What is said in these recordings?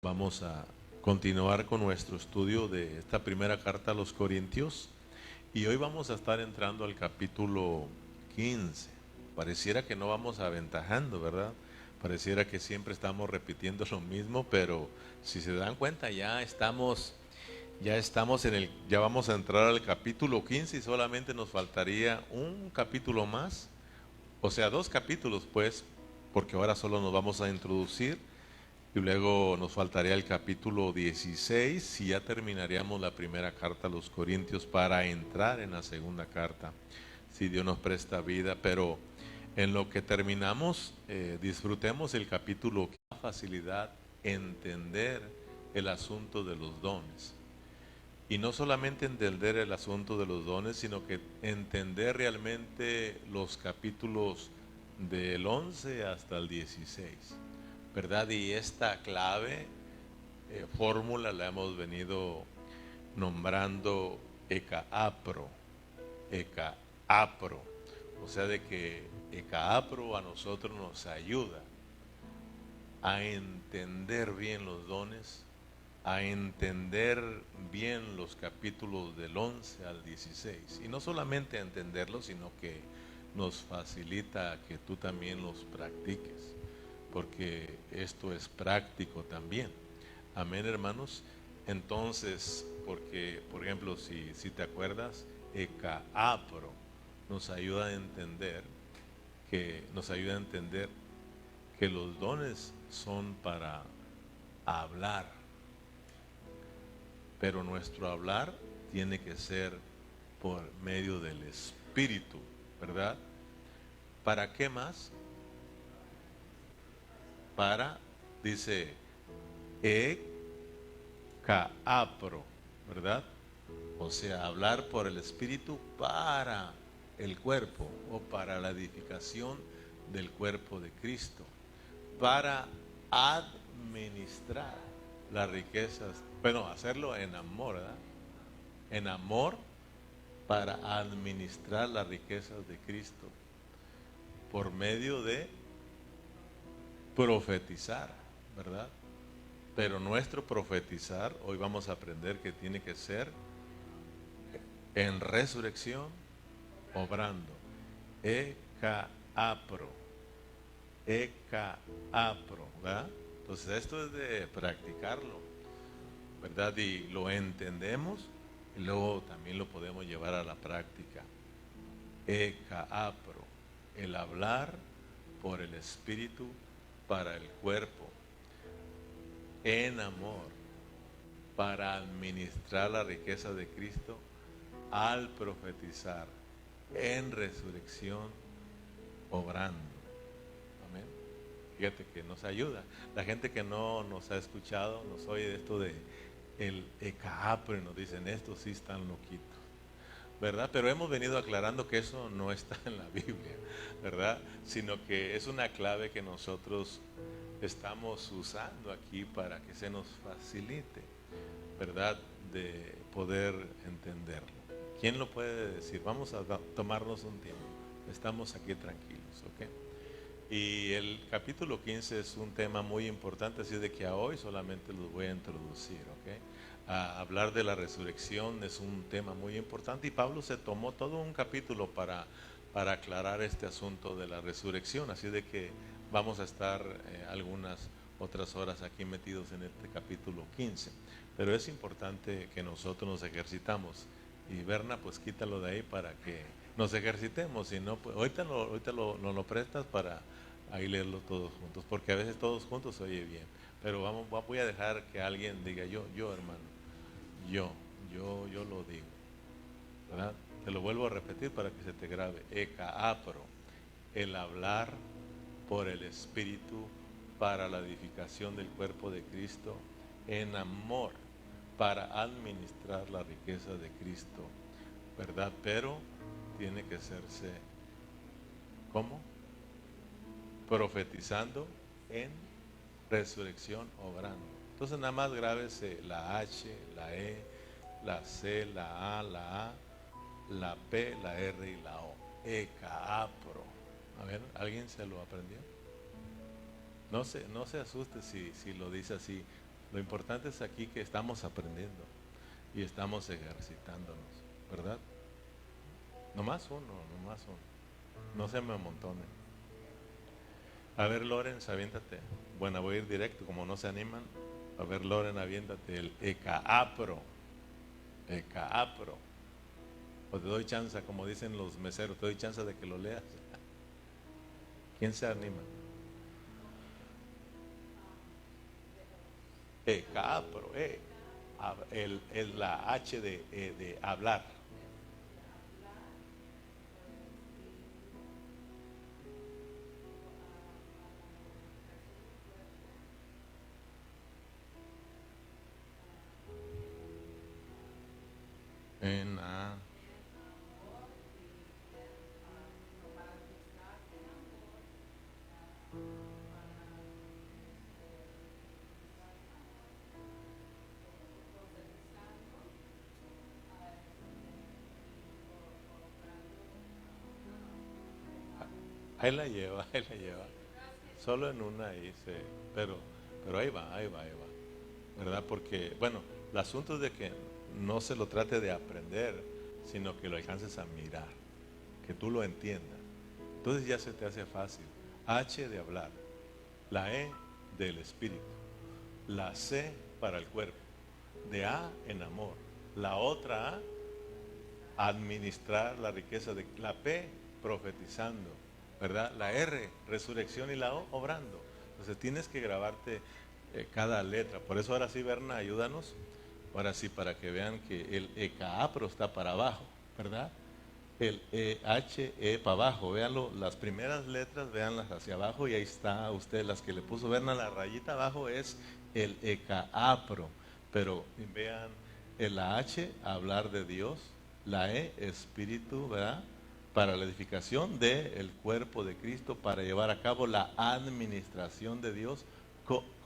Vamos a continuar con nuestro estudio de esta primera carta a los Corintios y hoy vamos a estar entrando al capítulo 15. Pareciera que no vamos aventajando, ¿verdad? Pareciera que siempre estamos repitiendo lo mismo, pero si se dan cuenta ya vamos a entrar al capítulo 15 y solamente nos faltaría un capítulo más, o sea, dos capítulos pues, porque ahora solo nos vamos a introducir y luego nos faltaría el capítulo 16 y ya terminaríamos la primera carta a los Corintios para entrar en la segunda carta, si Dios nos presta vida. Pero en lo que terminamos, disfrutemos el capítulo que da facilidad entender el asunto de los dones. Y no solamente entender el asunto de los dones, sino que entender realmente los capítulos del 11 hasta el 16, ¿verdad? Y esta clave, fórmula, la hemos venido nombrando ecaapro, ecaapro. O sea, de que ecaapro a nosotros nos ayuda a entender bien los dones, a entender bien los capítulos del 11 al 16. Y no solamente a entenderlos, sino que nos facilita que tú también los practiques, porque esto es práctico también. Amén, hermanos. Entonces, porque, por ejemplo, si te acuerdas, ecaapro nos ayuda a entender que los dones son para hablar, pero nuestro hablar tiene que ser por medio del Espíritu, ¿verdad? ¿Para qué más? Para, dice, caapro, ¿verdad? O sea, hablar por el Espíritu para el cuerpo o para la edificación del cuerpo de Cristo, para administrar las riquezas, bueno, hacerlo en amor, ¿verdad? En amor para administrar las riquezas de Cristo por medio de profetizar, ¿verdad? Pero nuestro profetizar, hoy vamos a aprender que tiene que ser en resurrección, obrando. Ecaapro, ecaapro, ¿verdad? Entonces esto es de practicarlo, ¿verdad? Y lo entendemos y luego también lo podemos llevar a la práctica. Ecaapro, el hablar por el Espíritu para el cuerpo, en amor, para administrar la riqueza de Cristo al profetizar, en resurrección, obrando. Amén. Fíjate que nos ayuda. La gente que no nos ha escuchado, nos oye de esto de el ecaapro y nos dicen, estos sí están loquitos, ¿verdad? Pero hemos venido aclarando que eso no está en la Biblia, ¿verdad? Sino que es una clave que nosotros estamos usando aquí para que se nos facilite, ¿verdad? De poder entenderlo. ¿Quién lo puede decir? Vamos a tomarnos un tiempo. Estamos aquí tranquilos, ¿ok? Y el capítulo 15 es un tema muy importante, así de que a hoy solamente los voy a introducir, ¿ok? Hablar de la resurrección es un tema muy importante y Pablo se tomó todo un capítulo para aclarar este asunto de la resurrección, así de que vamos a estar algunas otras horas aquí metidos en este capítulo 15. Pero es importante que nosotros nos ejercitamos. Y Berna, pues quítalo de ahí para que nos ejercitemos. Y no, pues, nos lo prestas para ahí leerlo todos juntos, porque a veces todos juntos se oye bien. Pero voy a dejar que alguien diga yo hermano, yo, yo lo digo, ¿verdad? Te lo vuelvo a repetir para que se te grabe. Ecaapro, el hablar por el Espíritu para la edificación del cuerpo de Cristo en amor, para administrar la riqueza de Cristo, ¿verdad? Pero tiene que hacerse, ¿cómo? Profetizando en resurrección, obrando. Entonces nada más grábese la H, la E, la C, la A, la A, la P, la R y la O. Ecaapro. A ver, ¿alguien se lo aprendió? No se asuste si lo dice así. Lo importante es aquí que estamos aprendiendo y estamos ejercitándonos, ¿verdad? Nomás uno, nomás uno. No se me amontone. A ver, Loren, aviéntate. Bueno, voy a ir directo, como no se animan. A ver, Loren, aviéntate el ecaapro. Ecaapro. O te doy chance, como dicen los meseros, te doy chance de que lo leas. ¿Quién se anima? Ecaapro, la H de hablar. En a Ahí la lleva, ahí la lleva. Solo en una ahí pero ahí va, ahí va, ahí va. ¿Verdad? Porque, bueno, el asunto es de que no se lo trate de aprender, sino que lo alcances a mirar, que tú lo entiendas. Entonces ya se te hace fácil. H de hablar, la E del espíritu, la C para el cuerpo, de A en amor, la otra A, administrar la riqueza, de la P, profetizando, ¿verdad? La R, resurrección, y la O, obrando. Entonces tienes que grabarte cada letra. Por eso ahora sí, Berna, ayúdanos. Ahora sí, para que vean que el ecaapro está para abajo, ¿verdad? El H, E para abajo. Véanlo, las primeras letras, véanlas hacia abajo, y ahí está usted, las que le puso Berna, la rayita abajo es el ecaapro. Pero vean, la H, hablar de Dios, la E, espíritu, ¿verdad? Para la edificación del cuerpo de Cristo, para llevar a cabo la administración de Dios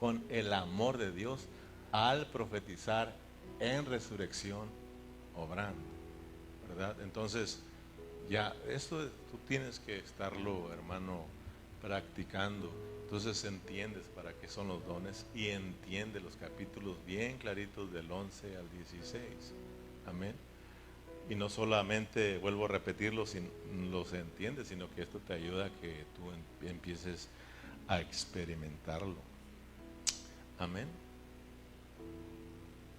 con el amor de Dios, al profetizar en resurrección, obrando, ¿verdad? Entonces, ya, esto tú tienes que estarlo, hermano, practicando. Entonces entiendes para qué son los dones y entiende los capítulos bien claritos del 11 al 16. Amén. Y no solamente, vuelvo a repetirlo, los entiendes, sino que esto te ayuda a que tú empieces a experimentarlo. Amén.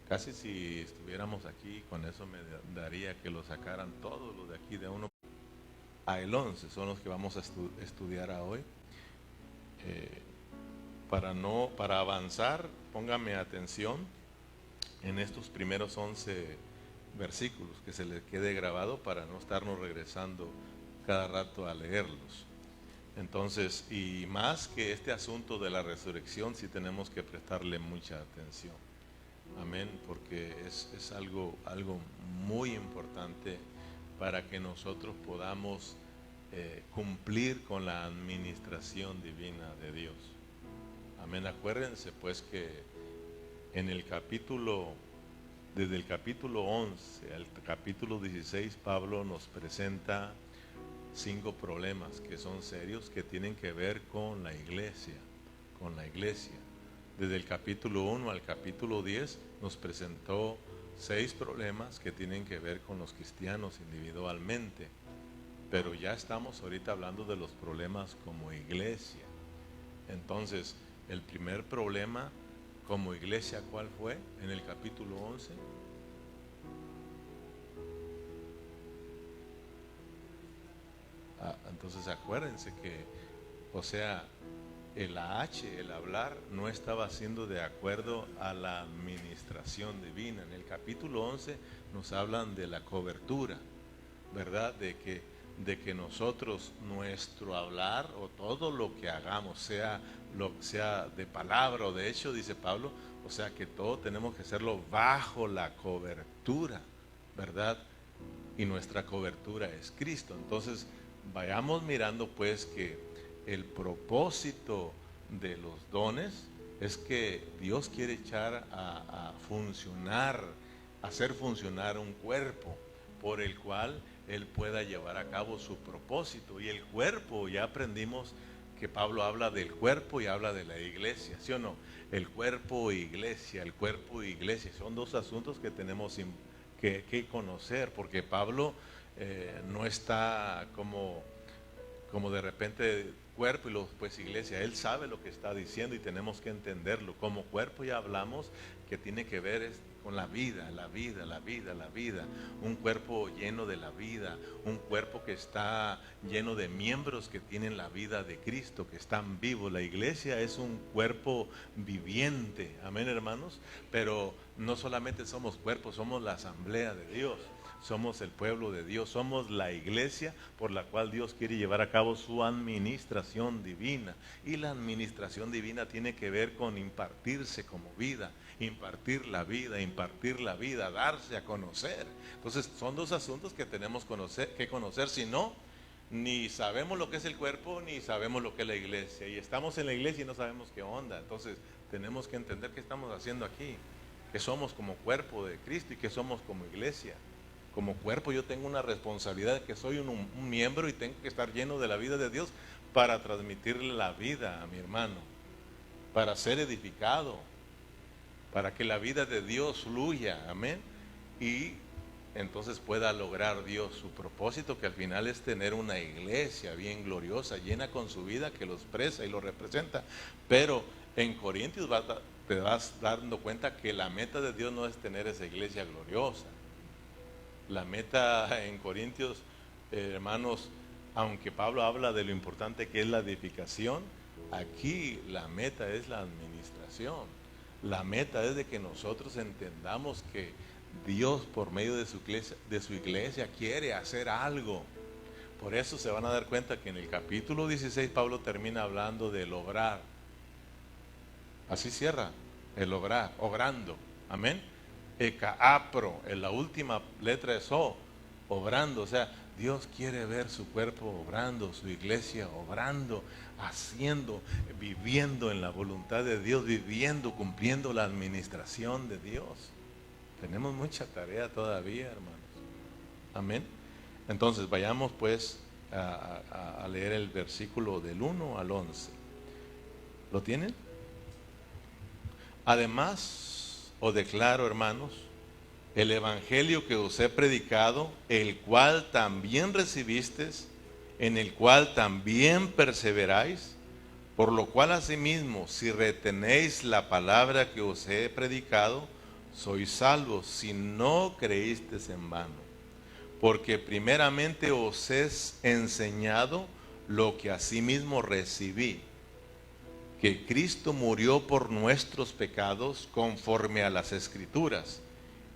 Casi si estuviéramos aquí, con eso me daría que lo sacaran todos los de aquí, de uno a el 11, son los que vamos a estudiar hoy. Para avanzar, póngame atención en estos primeros 11 versículos, que se les quede grabado para no estarnos regresando cada rato a leerlos. Entonces, y más que este asunto de la resurrección, sí tenemos que prestarle mucha atención. Amén, porque es algo muy importante para que nosotros podamos cumplir con la administración divina de Dios. Amén, acuérdense pues que en el capítulo, desde el capítulo 11 al capítulo 16, Pablo nos presenta 5 problemas que son serios, que tienen que ver con la iglesia, Desde el capítulo 1 al capítulo 10 nos presentó 6 problemas que tienen que ver con los cristianos individualmente. Pero ya estamos ahorita hablando de los problemas como iglesia. Entonces, el primer problema como iglesia, ¿cuál fue? En el capítulo 11. Entonces acuérdense que, o sea, el H, el hablar, no estaba siendo de acuerdo a la administración divina. En el capítulo 11 nos hablan de la cobertura, ¿verdad? De que nosotros, nuestro hablar o todo lo que hagamos, sea de palabra o de hecho, dice Pablo, o sea que todo tenemos que hacerlo bajo la cobertura, ¿verdad? Y nuestra cobertura es Cristo. Entonces, vayamos mirando pues que el propósito de los dones es que Dios quiere echar a funcionar, hacer funcionar un cuerpo por el cual Él pueda llevar a cabo su propósito. Y el cuerpo, ya aprendimos que Pablo habla del cuerpo y habla de la iglesia, ¿sí o no? El cuerpo e iglesia, el cuerpo e iglesia, son dos asuntos que tenemos que conocer, porque Pablo no está como de repente cuerpo y luego pues iglesia. Él sabe lo que está diciendo y tenemos que entenderlo. Como cuerpo ya hablamos que tiene que ver con la vida, la vida, la vida, la vida. Un cuerpo lleno de la vida, un cuerpo que está lleno de miembros que tienen la vida de Cristo, que están vivos. La iglesia es un cuerpo viviente, amén, hermanos. Pero no solamente somos cuerpos, somos la asamblea de Dios. Somos el pueblo de Dios, somos la iglesia por la cual Dios quiere llevar a cabo su administración divina. Y la administración divina tiene que ver con impartirse como vida, impartir la vida, darse a conocer. Entonces son dos asuntos que tenemos que conocer, si no, ni sabemos lo que es el cuerpo, ni sabemos lo que es la iglesia. Y estamos en la iglesia y no sabemos qué onda. Entonces tenemos que entender qué estamos haciendo aquí, que somos como cuerpo de Cristo y que somos como iglesia. Como cuerpo yo tengo una responsabilidad de que soy un miembro y tengo que estar lleno de la vida de Dios para transmitirle la vida a mi hermano, para ser edificado, para que la vida de Dios fluya, amén, y entonces pueda lograr Dios su propósito, que al final es tener una iglesia bien gloriosa, llena con su vida, que lo expresa y lo representa. Pero en Corintios te vas dando cuenta que la meta de Dios no es tener esa iglesia gloriosa. La meta en Corintios, hermanos, aunque Pablo habla de lo importante que es la edificación, aquí la meta es la administración. La meta es de que nosotros entendamos que Dios por medio de su iglesia quiere hacer algo. Por eso se van a dar cuenta que en el capítulo 16 Pablo termina hablando del obrar. Así cierra, el obrar, obrando. Amén. Ekaapro, en la última letra es O, obrando. O sea, Dios quiere ver su cuerpo obrando, su iglesia obrando, haciendo, viviendo en la voluntad de Dios, viviendo, cumpliendo la administración de Dios. Tenemos mucha tarea todavía, hermanos. Amén. Entonces vayamos pues a leer el versículo del 1 al 11. ¿Lo tienen? Además, os declaro, hermanos, el evangelio que os he predicado, el cual también recibisteis, en el cual también perseveráis, por lo cual asimismo, si retenéis la palabra que os he predicado, sois salvos, si no creísteis en vano. Porque primeramente os he enseñado lo que asimismo recibí, que Cristo murió por nuestros pecados conforme a las Escrituras,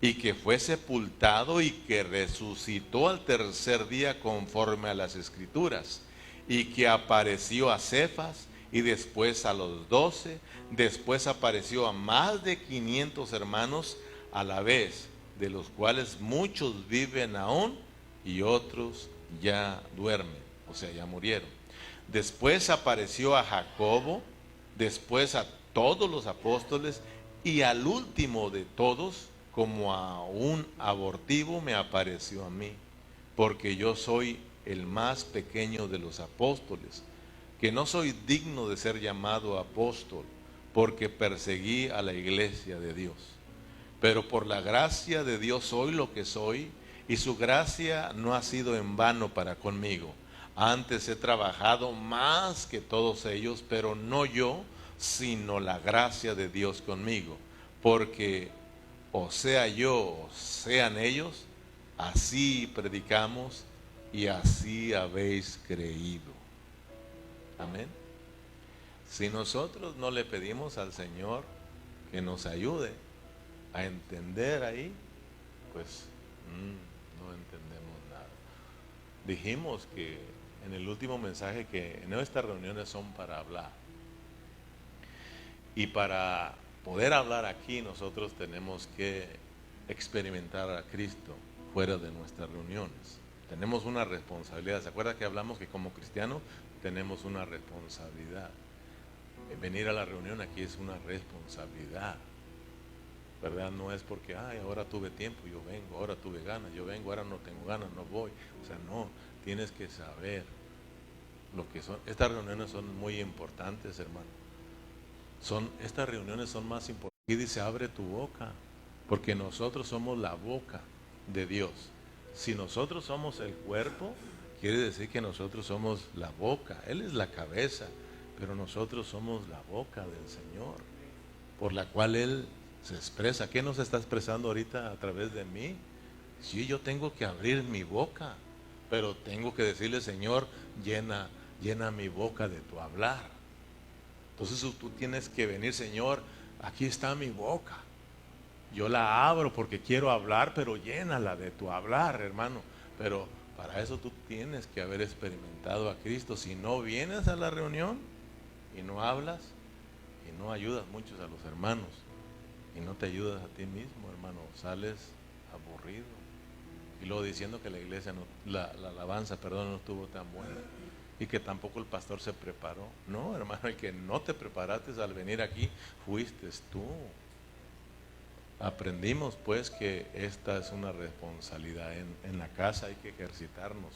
y que fue sepultado y que resucitó al tercer día conforme a las Escrituras, y que apareció a Cefas y después a los 12, después apareció a más de 500 hermanos a la vez, de los cuales muchos viven aún y otros ya duermen, o sea, ya murieron. Después apareció a Jacobo, después a todos los apóstoles, y al último de todos, como a un abortivo, me apareció a mí, porque yo soy el más pequeño de los apóstoles, que no soy digno de ser llamado apóstol, porque perseguí a la iglesia de Dios. Pero por la gracia de Dios soy lo que soy, y su gracia no ha sido en vano para conmigo. Antes he trabajado más que todos ellos, pero no yo, sino la gracia de Dios conmigo. Porque o sea yo, o sean ellos, así predicamos y así habéis creído. Amén. Si nosotros no le pedimos al Señor que nos ayude a entender ahí, pues no entendemos nada. Dijimos que en el último mensaje que nuestras reuniones son para hablar. Y para poder hablar aquí nosotros tenemos que experimentar a Cristo fuera de nuestras reuniones. Tenemos una responsabilidad. ¿Se acuerda que hablamos que como cristianos tenemos una responsabilidad? Venir a la reunión aquí es una responsabilidad, ¿verdad? No es porque, ahora tuve tiempo, yo vengo, ahora tuve ganas, yo vengo, ahora no tengo ganas, no voy. O sea, no, tienes que saber lo que son. Estas reuniones son muy importantes, hermano. Estas reuniones son más importantes. Y dice, abre tu boca, porque nosotros somos la boca de Dios. Si nosotros somos el cuerpo, quiere decir que nosotros somos la boca. Él es la cabeza, pero nosotros somos la boca del Señor, por la cual Él se expresa. ¿Qué nos está expresando ahorita a través de mí? Sí, yo tengo que abrir mi boca, pero tengo que decirle, Señor, llena mi boca de tu hablar. Entonces tú tienes que venir, Señor, aquí está mi boca. Yo la abro porque quiero hablar, pero llénala de tu hablar, hermano. Pero para eso tú tienes que haber experimentado a Cristo. Si no vienes a la reunión y no hablas y no ayudas muchos a los hermanos y no te ayudas a ti mismo, hermano, sales aburrido. Y luego diciendo que la iglesia, la alabanza, no estuvo tan buena y que tampoco el pastor se preparó. No, hermano, el que no te preparaste al venir aquí fuiste tú. Aprendimos pues que esta es una responsabilidad. En la casa hay que ejercitarnos.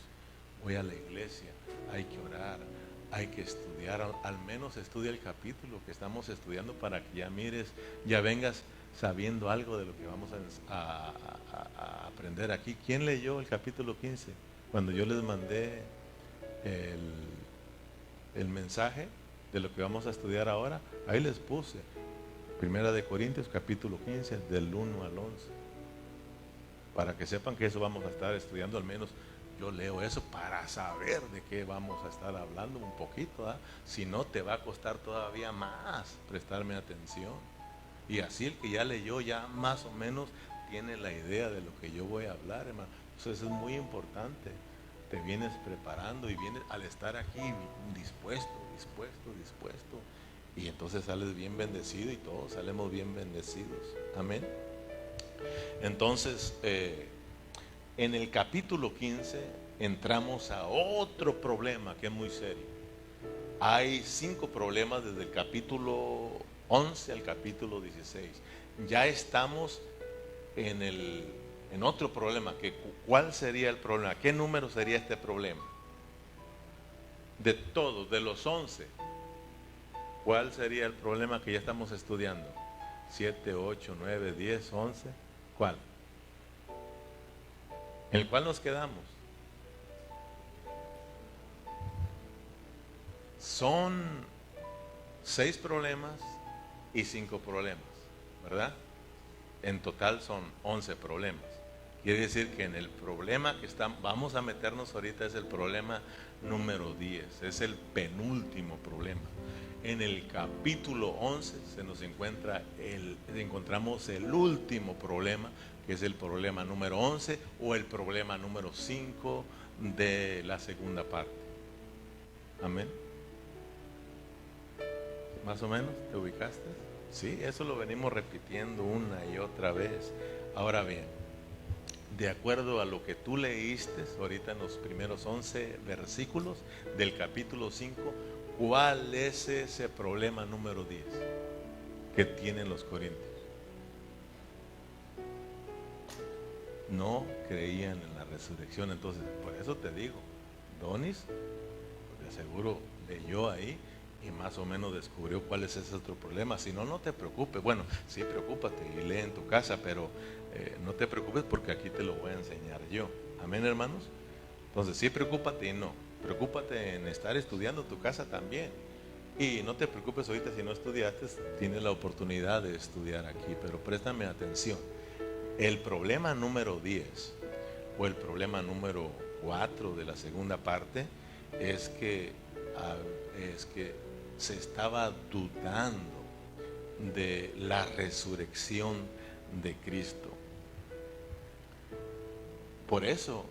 Voy a la iglesia, hay que orar, hay que estudiar, al menos estudia el capítulo que estamos estudiando para que ya mires, ya vengas sabiendo algo de lo que vamos a aprender aquí. ¿Quién leyó el capítulo 15? Cuando yo les mandé el mensaje de lo que vamos a estudiar ahora, ahí les puse Primera de Corintios capítulo 15 del 1 al 11, para que sepan que eso vamos a estar estudiando. Al menos yo leo eso para saber de qué vamos a estar hablando un poquito, ¿eh? Si no, te va a costar todavía más prestarme atención. Y así el que ya leyó ya más o menos tiene la idea de lo que yo voy a hablar, hermano. Entonces es muy importante. Te vienes preparando y vienes al estar aquí dispuesto. Y entonces sales bien bendecido y todos salimos bien bendecidos. Amén. Entonces, en el capítulo 15 entramos a otro problema que es muy serio. Hay 5 problemas desde el capítulo 11 al capítulo 16. Ya estamos en otro problema. ¿Cuál sería el problema? ¿Qué número sería este problema? De todos, de los 11. ¿Cuál sería el problema que ya estamos estudiando? 7, 8, 9, 10, 11. ¿Cuál? ¿En el cual nos quedamos? Son 6 problemas y 5 problemas, ¿verdad? En total son 11 problemas. Quiere decir que en el problema que vamos a meternos ahorita es el problema número 10, es el penúltimo problema. En el capítulo 11 encontramos el último problema, que es el problema número 11 o el problema número 5 de la segunda parte. Amén. ¿Más o menos te ubicaste? Sí, eso lo venimos repitiendo una y otra vez. Ahora bien, de acuerdo a lo que tú leíste ahorita en los primeros 11 versículos del capítulo 5, ¿cuál es ese problema número 10 que tienen los corintios? No creían en la resurrección. Entonces, por eso te digo, Donis, de seguro leyó ahí y más o menos descubrió cuál es ese otro problema. Si no, no te preocupes. Bueno, sí, preocúpate y lee en tu casa, pero no te preocupes porque aquí te lo voy a enseñar yo. Amén, hermanos. Entonces, sí, preocúpate y no. Preocúpate en estar estudiando tu casa también. Y no te preocupes ahorita si no estudiaste, tienes la oportunidad de estudiar aquí, pero préstame atención. El problema número 10 o el problema número 4 de la segunda parte es que se estaba dudando de la resurrección de Cristo. Por eso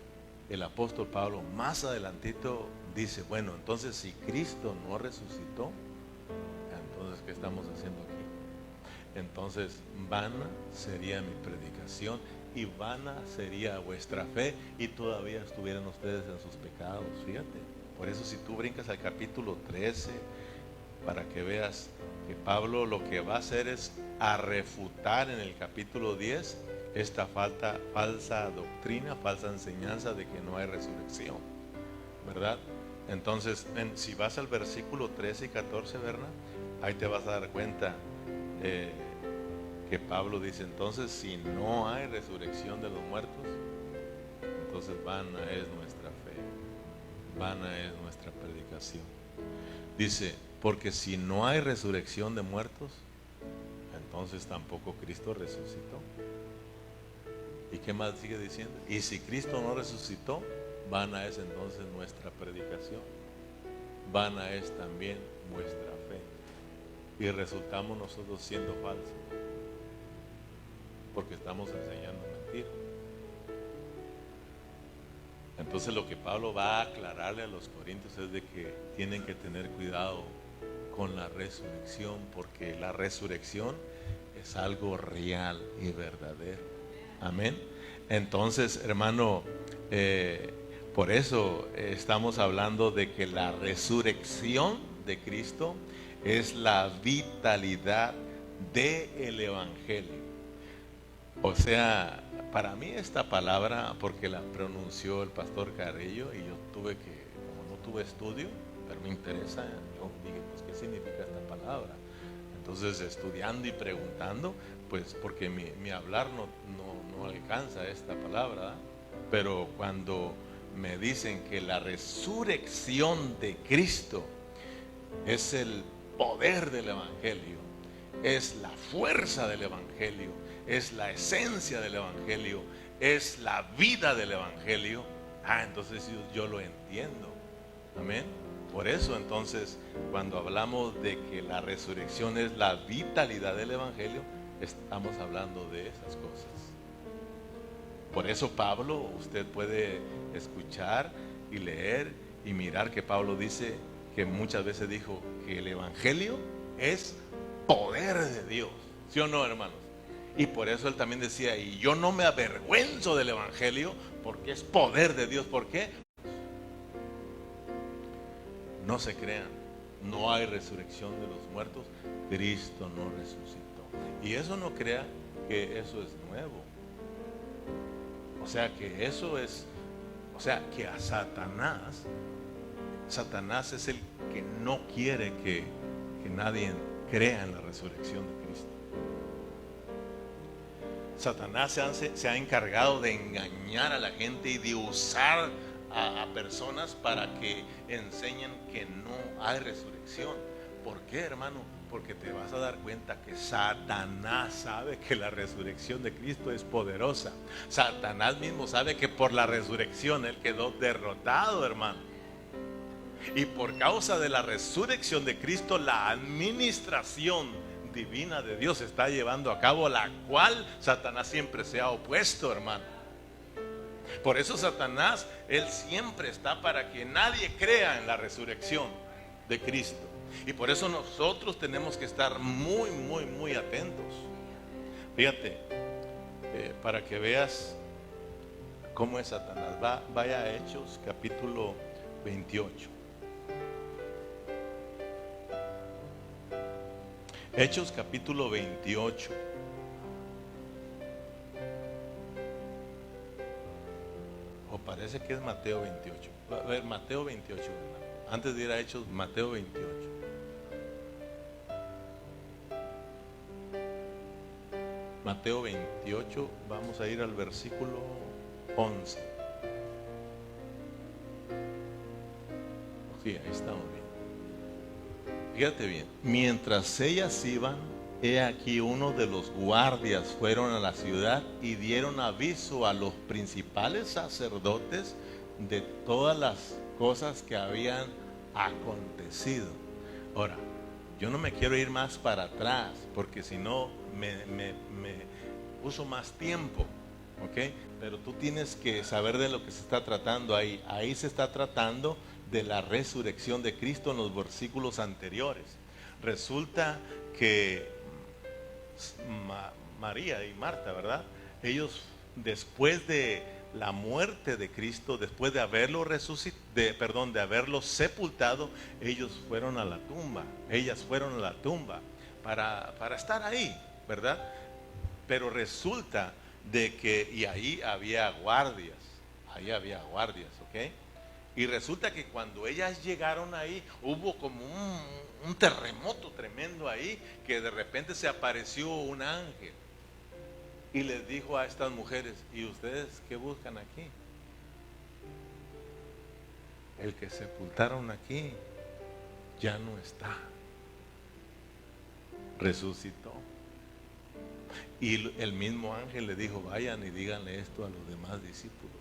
el apóstol Pablo más adelantito dice, bueno, entonces si Cristo no resucitó, entonces ¿qué estamos haciendo aquí? Entonces vana sería mi predicación y vana sería vuestra fe y todavía estuvieran ustedes en sus pecados. Fíjate, por eso si tú brincas al capítulo 13 para que veas que Pablo lo que va a hacer es a refutar en el capítulo 10 esta falsa doctrina, falsa enseñanza de que no hay resurrección, ¿verdad? Entonces, si vas al versículo 13 y 14, ¿verdad? Ahí te vas a dar cuenta que Pablo dice, entonces si no hay resurrección de los muertos, entonces vana es nuestra fe, vana es nuestra predicación. Dice, porque si no hay resurrección de muertos, entonces tampoco Cristo resucitó. ¿Y qué más sigue diciendo? Y si Cristo no resucitó, vana es entonces nuestra predicación, vana es también nuestra fe, y resultamos nosotros siendo falsos, porque estamos enseñando mentira. Entonces lo que Pablo va a aclararle a los corintios es de que tienen que tener cuidado con la resurrección, porque la resurrección es algo real y verdadero. Amén. Entonces, hermano, por eso estamos hablando de que la resurrección de Cristo es la vitalidad del Evangelio. O sea, para mí esta palabra, porque la pronunció el pastor Carrillo, y yo tuve que, como no tuve estudio, pero me interesa, yo dije, pues, ¿qué significa esta palabra? Entonces, estudiando y preguntando, pues, porque mi hablar no alcanza esta palabra, ¿verdad? Pero cuando me dicen que la resurrección de Cristo es el poder del Evangelio, es la fuerza del Evangelio, es la esencia del Evangelio, es la vida del Evangelio, entonces yo lo entiendo. Amén. Por eso entonces, cuando hablamos de que la resurrección es la vitalidad del Evangelio, estamos hablando de esas cosas. Por eso Pablo, usted puede escuchar y leer y mirar que Pablo dice, que muchas veces dijo que el Evangelio es poder de Dios. ¿Sí o no, hermanos? Y por eso él también decía, y yo no me avergüenzo del Evangelio, porque es poder de Dios. ¿Por qué? No se crean, no hay resurrección de los muertos, Cristo no resucitó. Y eso no crea que eso es nuevo. O sea que eso es, o sea que a Satanás es el que no quiere que nadie crea en la resurrección de Cristo. Satanás se ha encargado de engañar a la gente y de usar a personas para que enseñen que no hay resurrección. ¿Por qué, hermano? Porque te vas a dar cuenta que Satanás sabe que la resurrección de Cristo es poderosa. Satanás mismo sabe que por la resurrección él quedó derrotado, hermano. Y por causa de la resurrección de Cristo, la administración divina de Dios se está llevando a cabo, la cual Satanás siempre se ha opuesto, hermano. Por eso Satanás, él siempre está para que nadie crea en la resurrección de Cristo. Y por eso nosotros tenemos que estar muy, muy, muy atentos. Fíjate, para que veas cómo es Satanás. Vaya a Hechos capítulo 28. Hechos capítulo 28. O parece que es Mateo 28. A ver, Mateo 28, ¿verdad? Antes de ir a Hechos, Mateo 28. Mateo 28, vamos a ir al versículo 11. Sí, ahí estamos bien. Fíjate bien, mientras ellas iban, he aquí uno de los guardias fueron a la ciudad y dieron aviso a los principales sacerdotes de todas las cosas que habían acontecido. Ahora, yo no me quiero ir más para atrás, porque si no me uso más tiempo, ¿ok? Pero tú tienes que saber de lo que se está tratando ahí. Ahí se está tratando de la resurrección de Cristo en los versículos anteriores. Resulta que María y Marta, ¿verdad? Ellos, después de la muerte de Cristo, después de haberlo de haberlo sepultado, ellos fueron a la tumba. Ellas fueron a la tumba para estar ahí, ¿verdad? Pero resulta de que, y ahí había guardias, ¿ok? Y resulta que cuando ellas llegaron ahí, hubo como un terremoto tremendo ahí, que de repente se apareció un ángel y les dijo a estas mujeres: ¿y ustedes qué buscan aquí? El que sepultaron aquí ya no está, resucitó. Y el mismo ángel le dijo: vayan y díganle esto a los demás discípulos.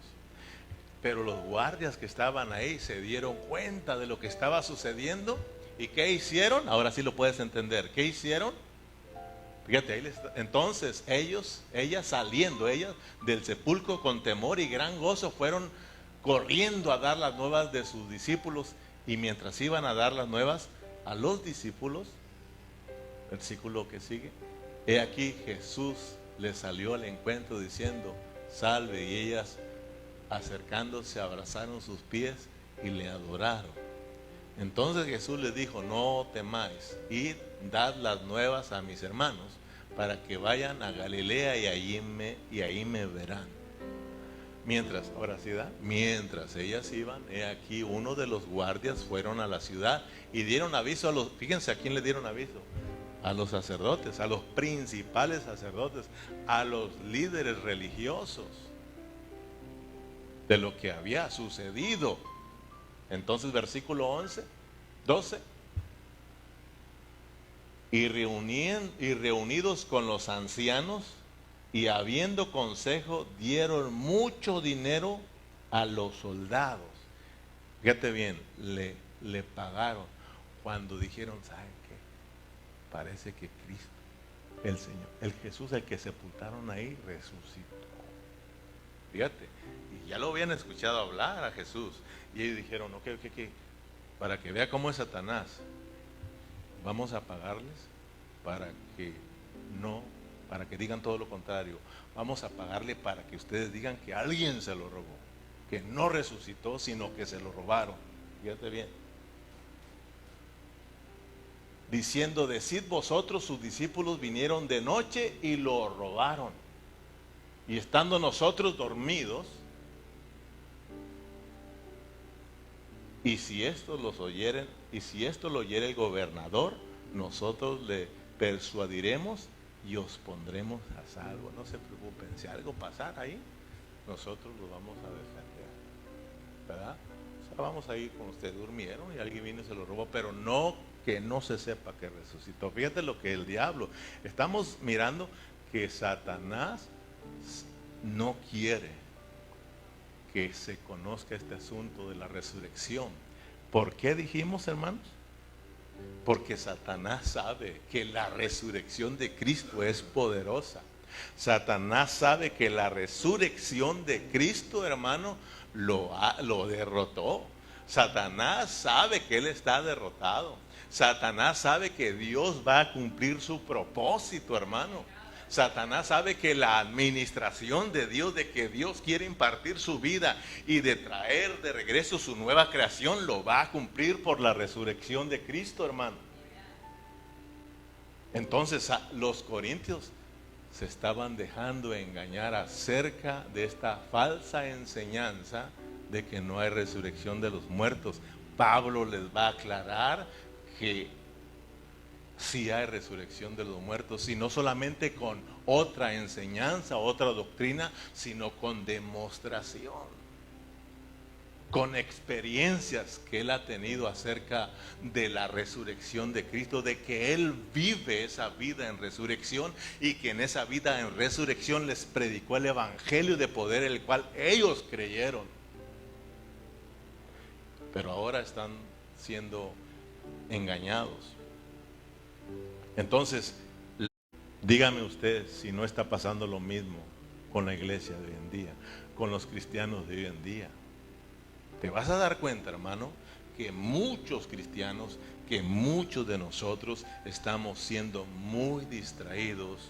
Pero los guardias que estaban ahí se dieron cuenta de lo que estaba sucediendo. ¿Y qué hicieron? Ahora sí lo puedes entender. ¿Qué hicieron? Fíjate, entonces ellas saliendo, ellas del sepulcro con temor y gran gozo, fueron corriendo a dar las nuevas de sus discípulos. Y mientras iban a dar las nuevas a los discípulos, versículo que sigue, he aquí Jesús les salió al encuentro diciendo: salve. Y ellas, acercándose, abrazaron sus pies y le adoraron. Entonces Jesús les dijo: no temáis, id, dad las nuevas a mis hermanos, para que vayan a Galilea y ahí me verán. Mientras ellas iban, he aquí uno de los guardias fueron a la ciudad y dieron aviso a los, fíjense a quién le dieron aviso: a los sacerdotes, a los principales sacerdotes, a los líderes religiosos, de lo que había sucedido. Entonces versículo 12, y reunidos con los ancianos y habiendo consejo, dieron mucho dinero a los soldados. Fíjate bien, le pagaron cuando dijeron: ¿saben qué? Parece que Cristo, el Señor, el Jesús, el que sepultaron ahí, resucitó. Fíjate, y ya lo habían escuchado hablar a Jesús. Y ellos dijeron: ok, para que vea cómo es Satanás, vamos a pagarles para que digan todo lo contrario. Vamos a pagarle para que ustedes digan que alguien se lo robó, que no resucitó, sino que se lo robaron. Fíjate bien. Diciendo: decid vosotros, sus discípulos vinieron de noche y lo robaron. Y estando nosotros dormidos, y si esto lo oyere el gobernador, nosotros le persuadiremos y os pondremos a salvo. No se preocupen, si algo pasara ahí, nosotros lo vamos a defender, ¿verdad? O sea, vamos a ir con ustedes. Durmieron y alguien vino y se lo robó, pero no, que no se sepa que resucitó. Fíjate lo que el diablo, estamos mirando que Satanás no quiere que se conozca este asunto de la resurrección. ¿Por qué dijimos, hermanos? Porque Satanás sabe que la resurrección de Cristo es poderosa. Satanás sabe que la resurrección de Cristo, hermano, lo derrotó. Satanás sabe que él está derrotado. Satanás sabe que Dios va a cumplir su propósito, hermano. Satanás sabe que la administración de Dios, de que Dios quiere impartir su vida y de traer de regreso su nueva creación, lo va a cumplir por la resurrección de Cristo, hermano. Entonces los corintios se estaban dejando engañar acerca de esta falsa enseñanza de que no hay resurrección de los muertos. Pablo les va a aclarar que sí hay resurrección de los muertos, y no solamente con otra enseñanza, otra doctrina, sino con demostración, con experiencias que él ha tenido acerca de la resurrección de Cristo, de que él vive esa vida en resurrección y que en esa vida en resurrección les predicó el evangelio de poder, el cual ellos creyeron. Pero ahora están siendo engañados. Entonces, dígame usted si no está pasando lo mismo con la iglesia de hoy en día, con los cristianos de hoy en día. Te vas a dar cuenta, hermano, que muchos cristianos, que muchos de nosotros estamos siendo muy distraídos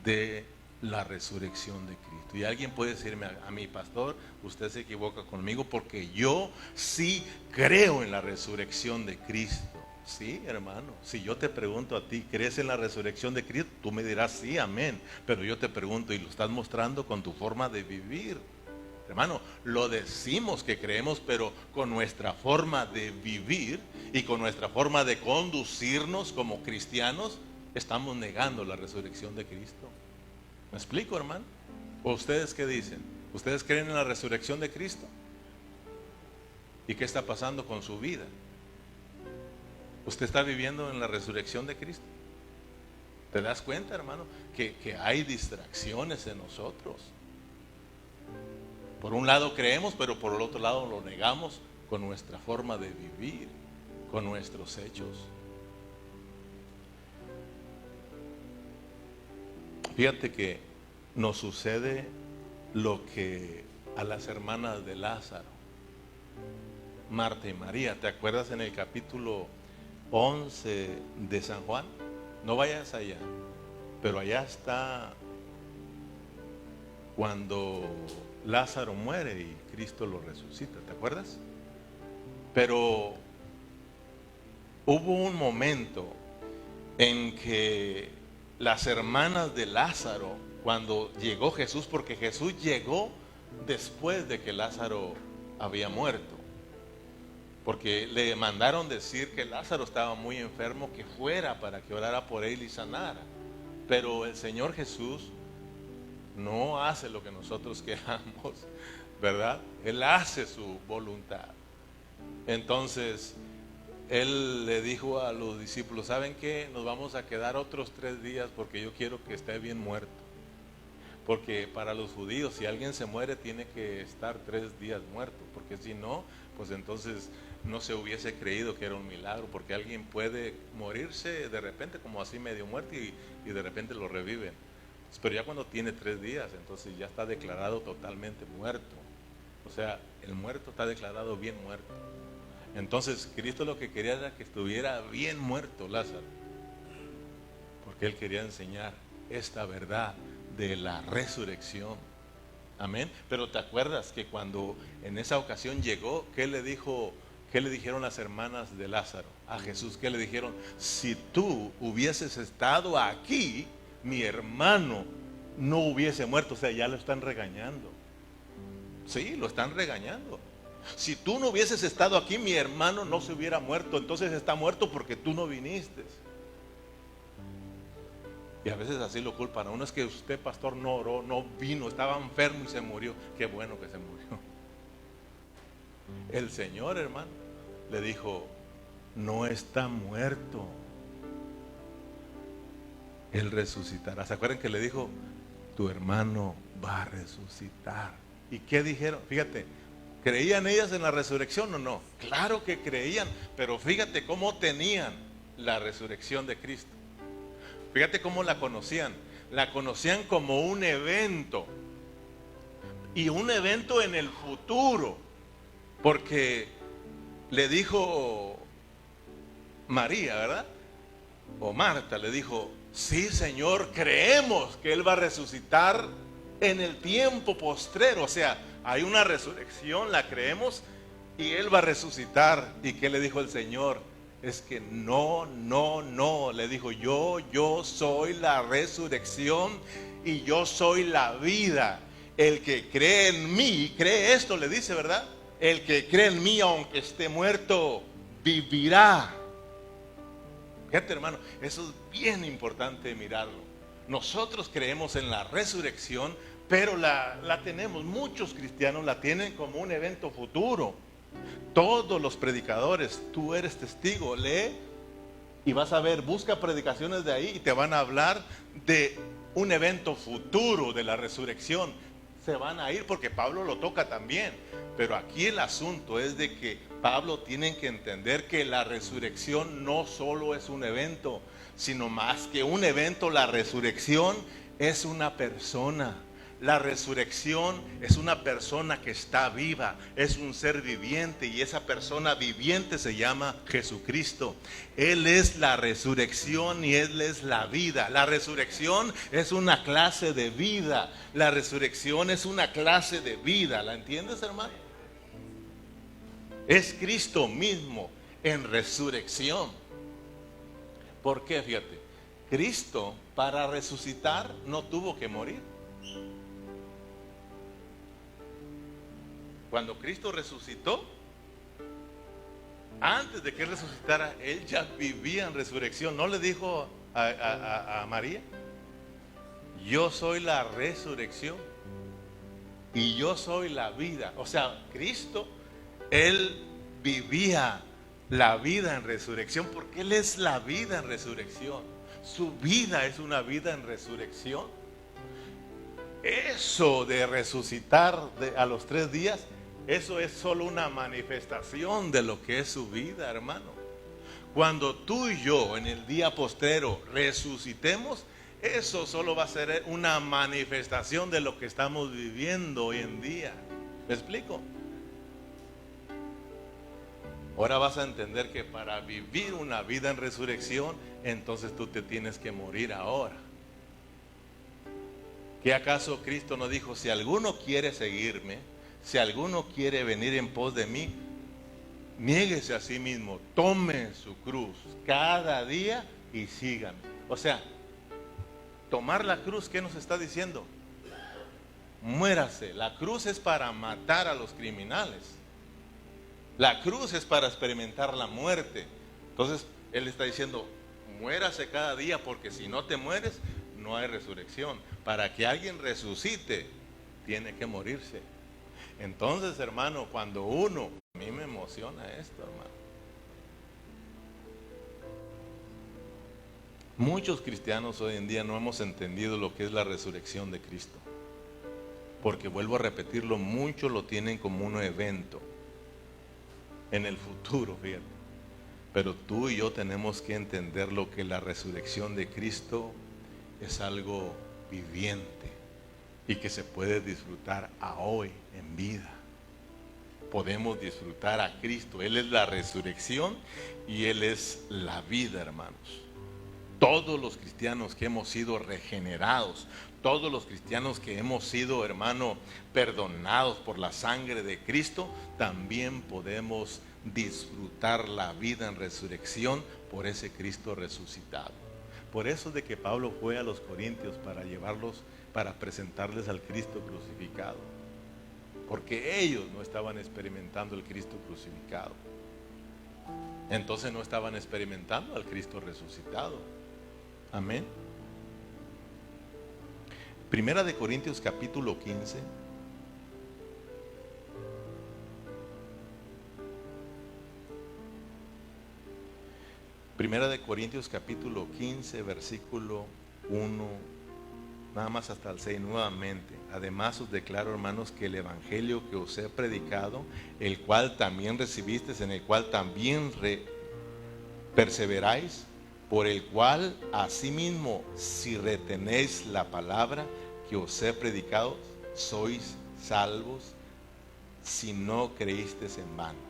de la resurrección de Cristo. Y alguien puede decirme a mí: pastor, usted se equivoca conmigo, porque yo sí creo en la resurrección de Cristo. Sí, hermano, si yo te pregunto a ti: ¿crees en la resurrección de Cristo? Tú me dirás: sí, amén. Pero yo te pregunto, ¿y lo estás mostrando con tu forma de vivir? Hermano, lo decimos que creemos, pero con nuestra forma de vivir y con nuestra forma de conducirnos como cristianos, estamos negando la resurrección de Cristo. ¿Me explico, hermano? ¿O ustedes qué dicen? ¿Ustedes creen en la resurrección de Cristo? ¿Y qué está pasando con su vida? ¿Usted está viviendo en la resurrección de Cristo? ¿Te das cuenta, hermano, que hay distracciones en nosotros? Por un lado creemos, pero por el otro lado lo negamos con nuestra forma de vivir, con nuestros hechos. Fíjate que nos sucede lo que a las hermanas de Lázaro, Marta y María. ¿Te acuerdas en el capítulo 11 de San Juan? No vayas allá, pero allá está cuando Lázaro muere y Cristo lo resucita, ¿te acuerdas? Pero hubo un momento en que las hermanas de Lázaro, cuando llegó Jesús, porque Jesús llegó después de que Lázaro había muerto, porque le mandaron decir que Lázaro estaba muy enfermo, que fuera para que orara por él y sanara. Pero el Señor Jesús no hace lo que nosotros queramos, ¿verdad? Él hace su voluntad. Entonces, Él le dijo a los discípulos, ¿saben qué? Nos vamos a quedar otros 3 días porque yo quiero que esté bien muerto. Porque para los judíos, si alguien se muere, tiene que estar 3 días muerto, porque si no, pues entonces no se hubiese creído que era un milagro, porque alguien puede morirse de repente como así medio muerto y de repente lo reviven. Pero ya cuando tiene 3 días, entonces ya está declarado totalmente muerto. O sea, el muerto está declarado bien muerto. Entonces Cristo lo que quería era que estuviera bien muerto Lázaro, porque Él quería enseñar esta verdad de la resurrección. Amén. Pero te acuerdas que cuando en esa ocasión llegó, ¿qué le dijeron las hermanas de Lázaro a Jesús? ¿Qué le dijeron? Si tú hubieses estado aquí, mi hermano no hubiese muerto. O sea, ya lo están regañando. Sí, lo están regañando. Si tú no hubieses estado aquí, mi hermano no se hubiera muerto. Entonces está muerto porque tú no viniste. Y a veces así lo culpan a uno. Es que usted, pastor, no oró, no vino, estaba enfermo y se murió. Qué bueno que se murió. El Señor, hermano, le dijo, no está muerto. Él resucitará. ¿Se acuerdan que le dijo, tu hermano va a resucitar? ¿Y qué dijeron? Fíjate, ¿creían ellas en la resurrección o no? Claro que creían, pero fíjate cómo tenían la resurrección de Cristo. Fíjate cómo la conocían. La conocían como un evento. Y un evento en el futuro. Porque le dijo María, ¿verdad? O Marta le dijo, sí, Señor, creemos que Él va a resucitar en el tiempo postrero. O sea, hay una resurrección, la creemos, y Él va a resucitar. ¿Y qué le dijo el Señor? Es que no, le dijo, yo soy la resurrección y yo soy la vida. El que cree en mí, cree esto, le dice, ¿verdad? El que cree en mí, aunque esté muerto, vivirá. Fíjate, hermano, eso es bien importante mirarlo. Nosotros creemos en la resurrección, pero la tenemos, muchos cristianos la tienen como un evento futuro. Todos los predicadores, tú eres testigo, lee y vas a ver, busca predicaciones de ahí y te van a hablar de un evento futuro de la resurrección. Se van a ir porque Pablo lo toca también. Pero aquí el asunto es de que Pablo tiene que entender que la resurrección no solo es un evento, sino más que un evento, la resurrección es una persona. La resurrección es una persona que está viva, es un ser viviente, y esa persona viviente se llama Jesucristo. Él es la resurrección y Él es la vida. La resurrección es una clase de vida. La resurrección es una clase de vida. ¿La entiendes, hermano? Es Cristo mismo en resurrección. ¿Por qué? Fíjate, Cristo para resucitar no tuvo que morir. Cuando Cristo resucitó, antes de que Él resucitara, Él ya vivía en resurrección. ¿No le dijo a María? Yo soy la resurrección y yo soy la vida. O sea, Cristo, Él vivía la vida en resurrección, porque Él es la vida en resurrección. Su vida es una vida en resurrección. Eso de resucitar a los 3 días, eso es solo una manifestación de lo que es su vida, hermano. Cuando tú y yo en el día postrero resucitemos, eso solo va a ser una manifestación de lo que estamos viviendo hoy en día. ¿Me explico? Ahora vas a entender que para vivir una vida en resurrección, entonces tú te tienes que morir ahora. ¿Qué acaso Cristo no dijo: si alguno quiere seguirme, si alguno quiere venir en pos de mí, niéguese a sí mismo, tome su cruz cada día y sígame? O sea, tomar la cruz, ¿qué nos está diciendo? Muérase. La cruz es para matar a los criminales. La cruz es para experimentar la muerte. Entonces, Él está diciendo: muérase cada día, porque si no te mueres, no hay resurrección. Para que alguien resucite, tiene que morirse. Entonces, hermano, cuando uno, a mí me emociona esto, hermano. Muchos cristianos hoy en día no hemos entendido lo que es la resurrección de Cristo. Porque, vuelvo a repetirlo, muchos lo tienen como un evento en el futuro, fíjate. Pero tú y yo tenemos que entender lo que la resurrección de Cristo es algo viviente y que se puede disfrutar a hoy en vida. Podemos disfrutar a Cristo. Él es la resurrección y Él es la vida, hermanos. Todos los cristianos que hemos sido regenerados, todos los cristianos que hemos sido, hermano, perdonados por la sangre de Cristo, también podemos disfrutar la vida en resurrección por ese Cristo resucitado. Por eso de que Pablo fue a los Corintios para llevarlos, para presentarles al Cristo crucificado, porque ellos no estaban experimentando el Cristo crucificado. Entonces no estaban experimentando al Cristo resucitado. Amén. Primera de Corintios capítulo 15. Primera de Corintios capítulo 15, versículo 1, nada más hasta el 6 nuevamente. Además os declaro, hermanos, que el evangelio que os he predicado, el cual también recibisteis, en el cual también perseveráis, por el cual asimismo, si retenéis la palabra que os he predicado, sois salvos, si no creísteis en vano.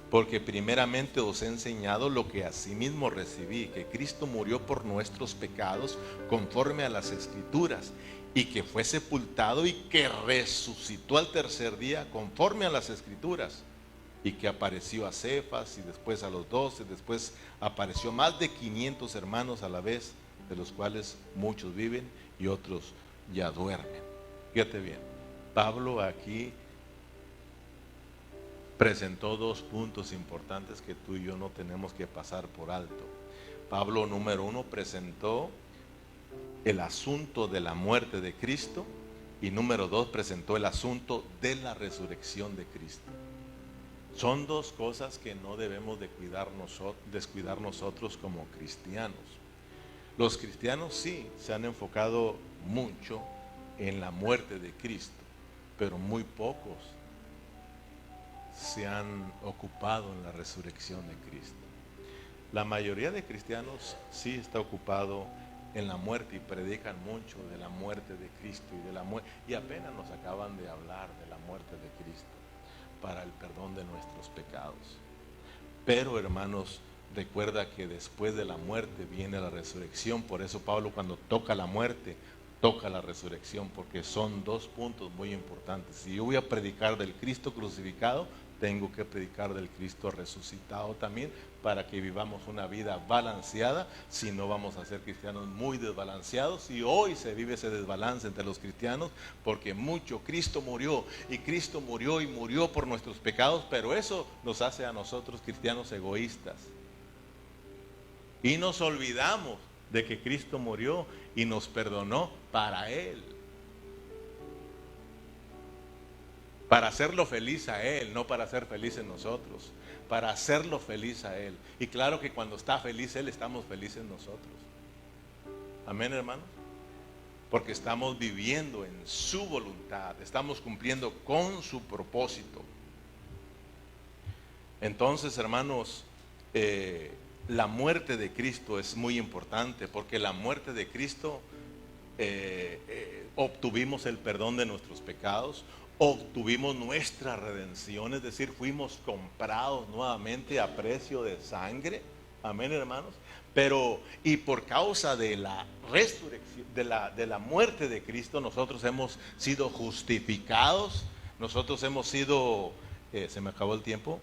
Porque primeramente os he enseñado lo que asimismo recibí, que Cristo murió por nuestros pecados conforme a las Escrituras, y que fue sepultado y que resucitó al tercer día conforme a las Escrituras, y que apareció a Cefas y después a los 12, después apareció más de 500 hermanos a la vez, de los cuales muchos viven y otros ya duermen. Fíjate bien, Pablo aquí presentó 2 puntos importantes que tú y yo no tenemos que pasar por alto. Pablo, número 1, presentó el asunto de la muerte de Cristo, y número 2, presentó el asunto de la resurrección de Cristo. Son 2 cosas que no debemos descuidar nosotros como cristianos. Los cristianos sí se han enfocado mucho en la muerte de Cristo, pero muy pocos se han ocupado en la resurrección de Cristo. La mayoría de cristianos sí está ocupado en la muerte y predican mucho de la muerte de Cristo y de la muerte, y apenas nos acaban de hablar de la muerte de Cristo para el perdón de nuestros pecados. Pero, hermanos, recuerda que después de la muerte viene la resurrección. Por eso Pablo, cuando toca la muerte, toca la resurrección, porque son 2 puntos muy importantes. Si yo voy a predicar del Cristo crucificado, tengo que predicar del Cristo resucitado también, para que vivamos una vida balanceada. Si no, vamos a ser cristianos muy desbalanceados, y hoy se vive ese desbalance entre los cristianos, porque mucho Cristo murió y murió por nuestros pecados, pero eso nos hace a nosotros cristianos egoístas, y nos olvidamos de que Cristo murió y nos perdonó para Él, para hacerlo feliz a Él, no para ser felices nosotros, para hacerlo feliz a Él. Y claro que cuando está feliz Él, estamos felices nosotros. Amén, hermanos. Porque estamos viviendo en su voluntad, estamos cumpliendo con su propósito. Entonces, hermanos, la muerte de Cristo es muy importante, porque la muerte de Cristo obtuvimos el perdón de nuestros pecados, obtuvimos nuestra redención, es decir, fuimos comprados nuevamente a precio de sangre. Amén, hermanos. Pero, y por causa de la resurrección, de la muerte de Cristo, nosotros hemos sido justificados, nosotros hemos sido, se me acabó el tiempo,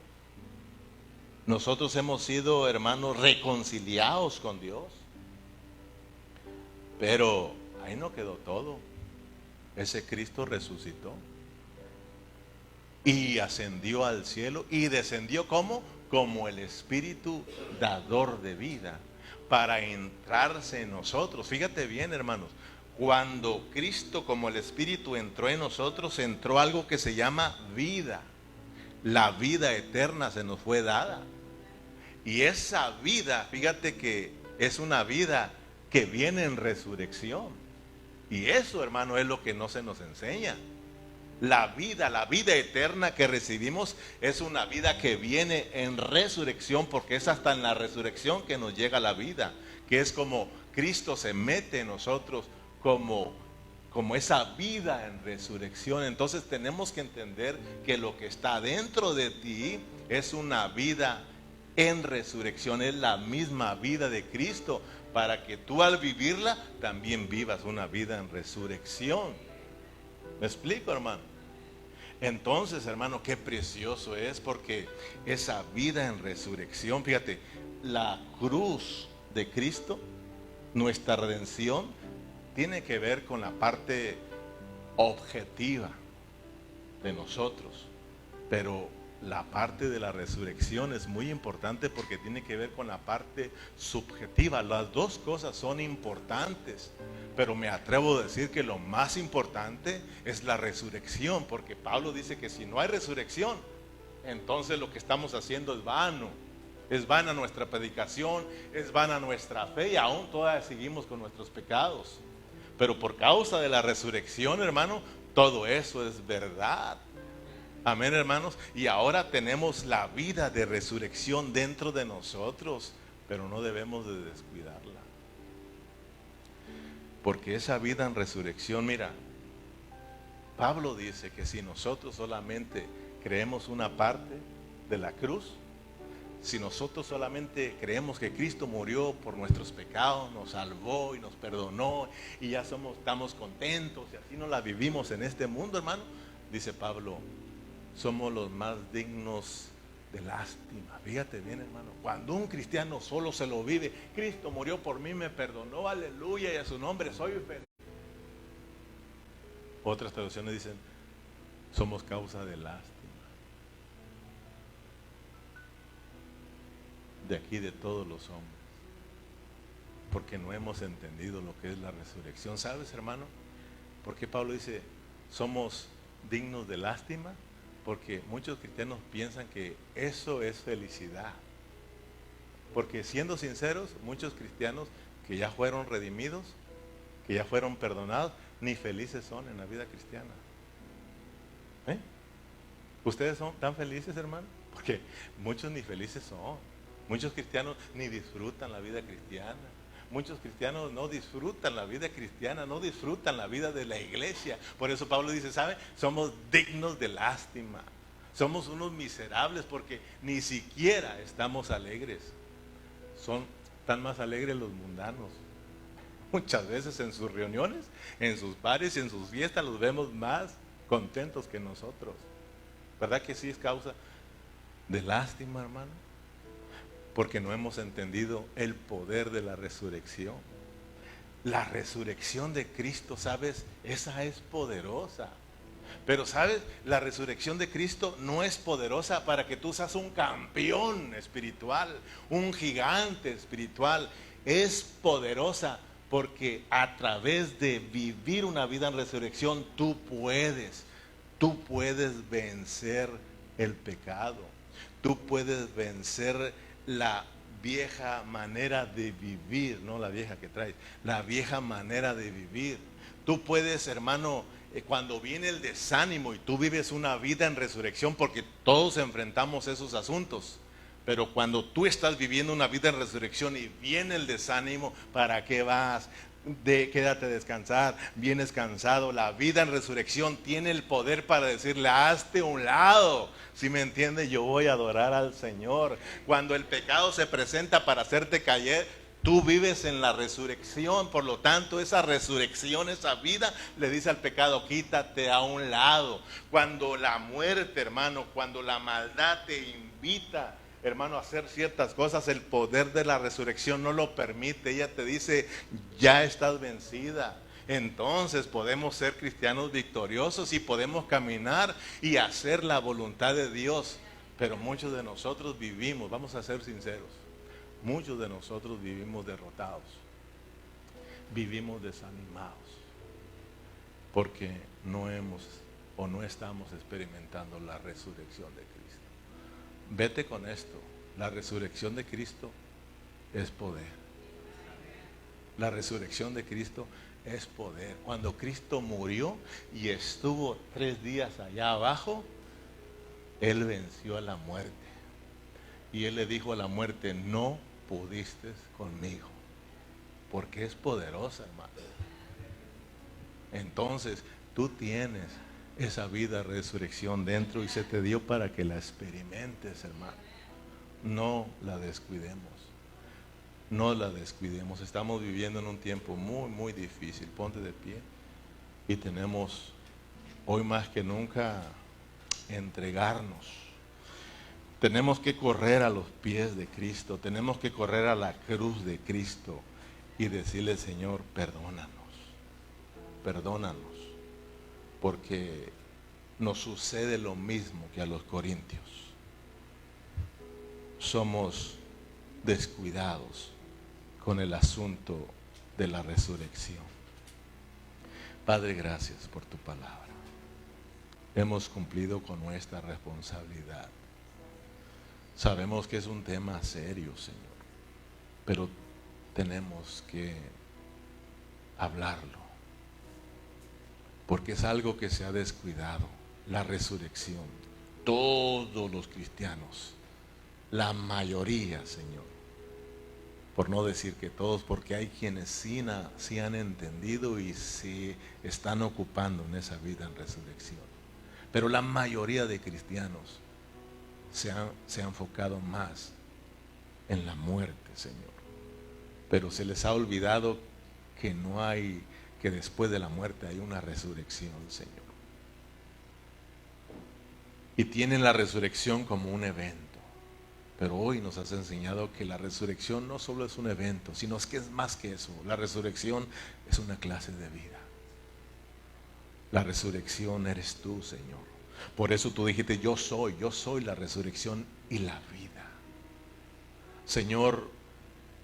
nosotros hemos sido, hermanos, reconciliados con Dios. Pero ahí no quedó todo. Ese Cristo resucitó y ascendió al cielo, y descendió como el Espíritu dador de vida, para entrarse en nosotros. Fíjate bien, hermanos, cuando Cristo como el Espíritu entró en nosotros, entró algo que se llama vida. La vida eterna se nos fue dada, y esa vida, fíjate que es una vida que viene en resurrección. Y eso, hermano, es lo que no se nos enseña. La vida eterna que recibimos es una vida que viene en resurrección, porque es hasta en la resurrección que nos llega la vida, que es como Cristo se mete en nosotros como esa vida en resurrección. Entonces tenemos que entender que lo que está dentro de ti es una vida en resurrección, es la misma vida de Cristo, para que tú al vivirla también vivas una vida en resurrección. ¿Me explico, hermano? Entonces, hermano, qué precioso es, porque esa vida en resurrección, fíjate, la cruz de Cristo, nuestra redención, tiene que ver con la parte objetiva de nosotros, pero la parte de la resurrección es muy importante, porque tiene que ver con la parte subjetiva. Las dos cosas son importantes, pero me atrevo a decir que lo más importante es la resurrección, porque Pablo dice que si no hay resurrección, entonces lo que estamos haciendo es vano. Es vana nuestra predicación, es vana nuestra fe, y aún todavía seguimos con nuestros pecados. Pero por causa de la resurrección, hermano, todo eso es verdad. Amén, hermanos. Y ahora tenemos la vida de resurrección dentro de nosotros, pero no debemos de descuidarla, porque esa vida en resurrección, mira, Pablo dice que si nosotros solamente creemos una parte de la cruz, si nosotros solamente creemos que Cristo murió por nuestros pecados, nos salvó y nos perdonó, y ya estamos contentos, y así no la vivimos en este mundo, hermano, dice Pablo, somos los más dignos de lástima. Fíjate bien, hermano, cuando un cristiano solo se lo vive, Cristo murió por mí, me perdonó, aleluya, y a su nombre soy feliz. Otras traducciones dicen, somos causa de lástima. De aquí de todos los hombres, porque no hemos entendido lo que es la resurrección. ¿Sabes, hermano? Porque Pablo dice, somos dignos de lástima, porque muchos cristianos piensan que eso es felicidad. Porque siendo sinceros, muchos cristianos que ya fueron redimidos, que ya fueron perdonados, ni felices son en la vida cristiana. ¿Ustedes son tan felices, hermano? Porque muchos ni felices son. Muchos cristianos ni disfrutan la vida cristiana. Muchos cristianos no disfrutan la vida cristiana, no disfrutan la vida de la iglesia. Por eso Pablo dice, ¿sabe? Somos dignos de lástima. Somos unos miserables, porque ni siquiera estamos alegres. Están más alegres los mundanos. Muchas veces en sus reuniones, en sus bares y en sus fiestas los vemos más contentos que nosotros. ¿Verdad que sí es causa de lástima, hermano, porque no hemos entendido el poder de la resurrección. La resurrección de Cristo, ¿sabes? Esa es poderosa. Pero ¿sabes? La resurrección de Cristo no es poderosa para que tú seas un campeón espiritual, un gigante espiritual. Es poderosa porque a través de vivir una vida en resurrección, tú puedes vencer el pecado. Tú puedes vencer la vieja manera de vivir, no la vieja que traes, la vieja manera de vivir. Tú puedes, hermano, cuando viene el desánimo y tú vives una vida en resurrección, porque todos enfrentamos esos asuntos, pero cuando tú estás viviendo una vida en resurrección y viene el desánimo, ¿para qué vas? Quédate a descansar, vienes cansado. La vida en resurrección tiene el poder para decirle, hazte a un lado. Si me entiende, yo voy a adorar al Señor. Cuando el pecado se presenta para hacerte caer, tú vives en la resurrección. Por lo tanto, esa resurrección, esa vida, le dice al pecado, quítate a un lado. Cuando la muerte, hermano, cuando la maldad te invita, hermano, hacer ciertas cosas, el poder de la resurrección no lo permite. Ella te dice, ya estás vencida. Entonces podemos ser cristianos victoriosos y podemos caminar y hacer la voluntad de Dios. Pero muchos de nosotros vivimos, vamos a ser sinceros, muchos de nosotros vivimos derrotados, vivimos desanimados, porque no hemos o no estamos experimentando la resurrección de Cristo. Vete con esto, la resurrección de Cristo es poder. La resurrección de Cristo es poder. Cuando Cristo murió y estuvo 3 días allá abajo, Él venció a la muerte. Y Él le dijo a la muerte, no pudiste conmigo, porque es poderosa, hermano. Entonces, tú tienes esa vida de resurrección dentro y se te dio para que la experimentes, hermano. No la descuidemos. No la descuidemos. Estamos viviendo en un tiempo muy, muy difícil. Ponte de pie. Y tenemos hoy más que nunca entregarnos. Tenemos que correr a los pies de Cristo. Tenemos que correr a la cruz de Cristo y decirle, Señor, perdónanos. Perdónanos. Porque nos sucede lo mismo que a los corintios. Somos descuidados con el asunto de la resurrección. Padre, gracias por tu palabra. Hemos cumplido con nuestra responsabilidad. Sabemos que es un tema serio, Señor, pero tenemos que hablarlo, porque es algo que se ha descuidado, la resurrección. Todos los cristianos, la mayoría, Señor, por no decir que todos, porque hay quienes sí han entendido y sí están ocupando en esa vida en resurrección. Pero la mayoría de cristianos se ha enfocado más en la muerte, Señor. Pero se les ha olvidado que después de la muerte hay una resurrección, Señor. Y tienen la resurrección como un evento. Pero hoy nos has enseñado que la resurrección no solo es un evento, sino que es más que eso. La resurrección es una clase de vida. La resurrección eres tú, Señor. Por eso tú dijiste, yo soy la resurrección y la vida. Señor,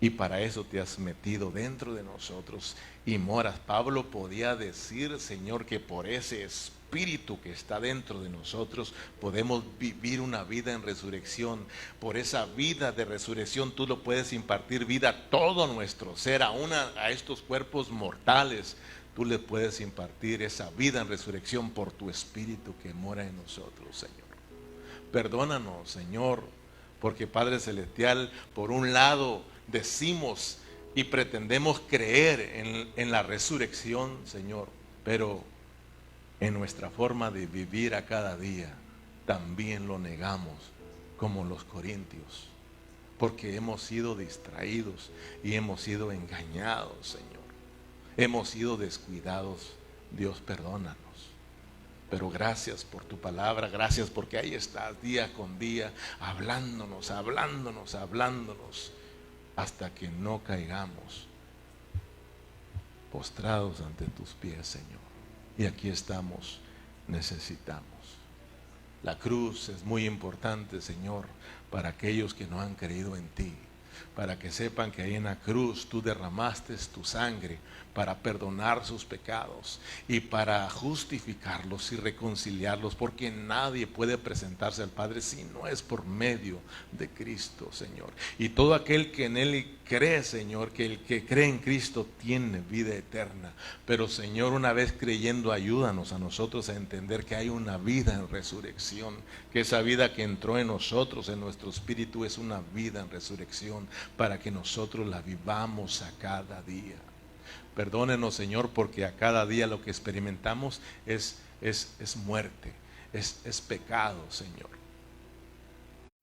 y para eso te has metido dentro de nosotros y moras. Pablo podía decir, Señor, que por ese Espíritu que está dentro de nosotros podemos vivir una vida en resurrección. Por esa vida de resurrección tú lo puedes impartir vida a todo nuestro ser, aún a estos cuerpos mortales. Tú le puedes impartir esa vida en resurrección por tu Espíritu que mora en nosotros, Señor. Perdónanos, Señor, porque Padre Celestial, por un lado decimos y pretendemos creer en la resurrección, Señor, pero en nuestra forma de vivir a cada día también lo negamos, como los corintios, porque hemos sido distraídos y hemos sido engañados, Señor. Hemos sido descuidados. Dios, perdónanos. Pero gracias por tu palabra, gracias porque ahí estás día con día, hablándonos, hasta que no caigamos postrados ante tus pies, Señor. Y aquí estamos, necesitamos. La cruz es muy importante, Señor, para aquellos que no han creído en ti, para que sepan que ahí en la cruz tú derramaste tu sangre para perdonar sus pecados y para justificarlos y reconciliarlos, porque nadie puede presentarse al Padre si no es por medio de Cristo, Señor. Y todo aquel que en Él cree, Señor, que el que cree en Cristo tiene vida eterna. Pero, Señor, una vez creyendo, ayúdanos a nosotros a entender que hay una vida en resurrección, que esa vida que entró en nosotros, en nuestro espíritu, es una vida en resurrección, para que nosotros la vivamos a cada día. Perdónenos, Señor, porque a cada día lo que experimentamos es muerte, es pecado, Señor.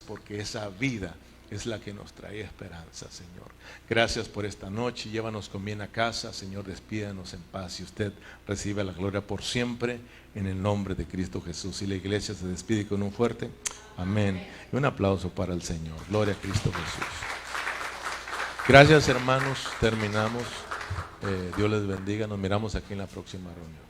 Porque esa vida es la que nos trae esperanza, Señor. Gracias por esta noche. Llévanos con bien a casa, Señor. Despídanos en paz y usted recibe la gloria por siempre en el nombre de Cristo Jesús. Y la iglesia se despide con un fuerte amén. Y un aplauso para el Señor. Gloria a Cristo Jesús. Gracias, hermanos. Terminamos. Dios les bendiga. Nos miramos aquí en la próxima reunión.